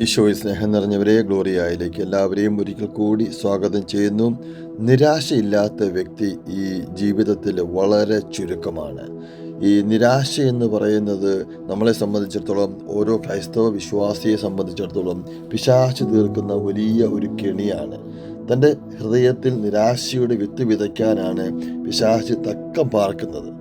ഈശോയിൽ സ്നേഹം നിറഞ്ഞവരെ, ഗ്ലോറിയയിലേക്ക് എല്ലാവരെയും ഒരിക്കൽ കൂടി സ്വാഗതം ചെയ്യുന്നു. നിരാശയില്ലാത്ത വ്യക്തി ഈ ജീവിതത്തിൽ വളരെ ചുരുക്കമാണ്. ഈ നിരാശ എന്ന് പറയുന്നത് നമ്മളെ സംബന്ധിച്ചിടത്തോളം, ഓരോ ക്രൈസ്തവ വിശ്വാസിയെ സംബന്ധിച്ചിടത്തോളം പിശാച് തീർക്കുന്ന വലിയ ഒരു കെണിയാണ്. തൻ്റെ ഹൃദയത്തിൽ നിരാശയുടെ വിത്ത് വിതയ്ക്കാനാണ് പിശാച് തക്കം പാർക്കുന്നത്.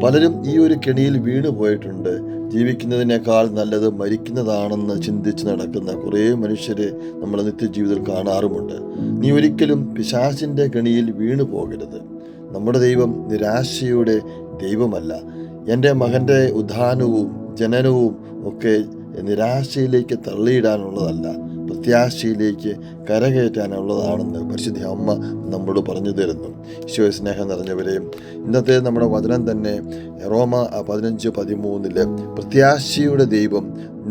പലരും ഈ ഒരു കെണിയിൽ വീണു പോയിട്ടുണ്ട്. ജീവിക്കുന്നതിനേക്കാൾ നല്ലത് മരിക്കുന്നതാണെന്ന് ചിന്തിച്ച് നടക്കുന്ന കുറേ മനുഷ്യരെ നമ്മൾ നിത്യജീവിതത്തിൽ കാണാറുമുണ്ട്. നീ ഒരിക്കലും പിശാചിൻ്റെ കെണിയിൽ വീണു പോകരുത്. നമ്മുടെ ദൈവം നിരാശയുടെ ദൈവമല്ല. എൻ്റെ മകൻ്റെ ഉദ്ധാനവും ജനനവും ഒക്കെ നിരാശയിലേക്ക് തള്ളിയിടാനുള്ളതല്ല, പ്രത്യാശയിലേക്ക് കരകയറ്റാനുള്ളതാണെന്ന് പരിശുദ്ധ അമ്മ നമ്മോട് പറഞ്ഞു തരുന്നു. ഈശോയെ സ്നേഹം നിറഞ്ഞവരെയും, ഇന്നത്തെ നമ്മുടെ വചനം തന്നെ റോമ 15:13 പ്രത്യാശയുടെ ദൈവം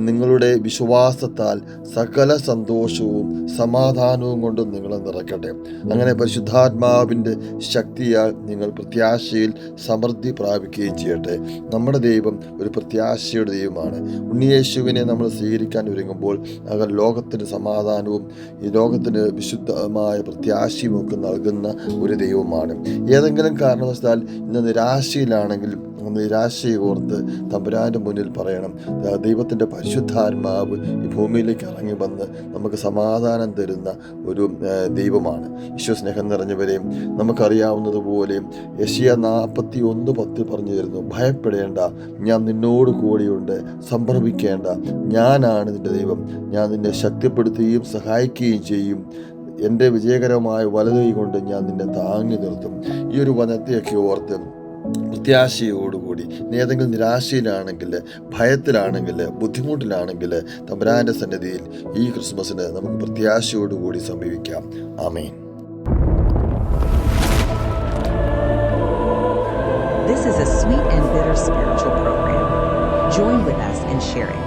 നിങ്ങളുടെ വിശ്വാസത്താൽ സകല സന്തോഷവും സമാധാനവും കൊണ്ട് നിങ്ങളെ നിറയ്ക്കട്ടെ. അങ്ങനെ പരിശുദ്ധാത്മാവിൻ്റെ ശക്തിയാൽ നിങ്ങൾ പ്രത്യാശയിൽ സമൃദ്ധി പ്രാപിക്കുകയും ചെയ്യട്ടെ. നമ്മുടെ ദൈവം ഒരു പ്രത്യാശയുടെ ദൈവമാണ്. ഉണ്ണിയേശുവിനെ നമ്മൾ സ്വീകരിക്കാൻ ഒരുങ്ങുമ്പോൾ ലോകത്തിന് സമാധാനവും ഈ ലോകത്തിന് വിശുദ്ധമായ പ്രത്യാശയും ഒക്കെ നൽകുന്ന ഒരു ദൈവമാണ്. ഏതെങ്കിലും കാരണവശാൽ ഇന്ന് നിരാശയിലാണെങ്കിൽ നിരാശയെ ഓർത്ത് തമ്പുരാൻ്റെ മുന്നിൽ പറയണം, ദൈവത്തിൻ്റെ പരിശുദ്ധാത്മാവ് ഈ ഭൂമിയിലേക്ക് ഇറങ്ങി വന്ന് നമുക്ക് സമാധാനം തരുന്ന ഒരു ദൈവമാണ്. ഈശോ സ്നേഹം നിറഞ്ഞവരെയും, നമുക്കറിയാവുന്നതുപോലെ യെശയ്യാ 41:10 പറഞ്ഞു തരുന്നു, ഭയപ്പെടേണ്ട, ഞാൻ നിന്നോട് കൂടെയുണ്ട്, സംഭ്രമിക്കേണ്ട, ഞാനാണ് നിൻ്റെ ദൈവം, ഞാൻ നിന്നെ ശക്തിപ്പെടുത്തുകയും സഹായിക്കുകയും ചെയ്യും, എൻ്റെ വിജയകരമായ വലതുകൈ കൊണ്ട് ഞാൻ നിന്നെ താങ്ങി നിർത്തും. ഈ ഒരു വചനത്തെയൊക്കെ ഓർത്ത് പ്രത്യാശയോടുകൂടി ഏതെങ്കിലും നിരാശയിലാണെങ്കിൽ, ഭയത്തിലാണെങ്കിൽ, ബുദ്ധിമുട്ടിലാണെങ്കിൽ തമ്പുരാൻ്റെ സന്നിധിയിൽ ഈ ക്രിസ്മസിന് നമുക്ക് പ്രത്യാശയോടുകൂടി സമീപിക്കാം. ആമേൻ. This is a sweet and bitter spiritual program. Join with us in sharing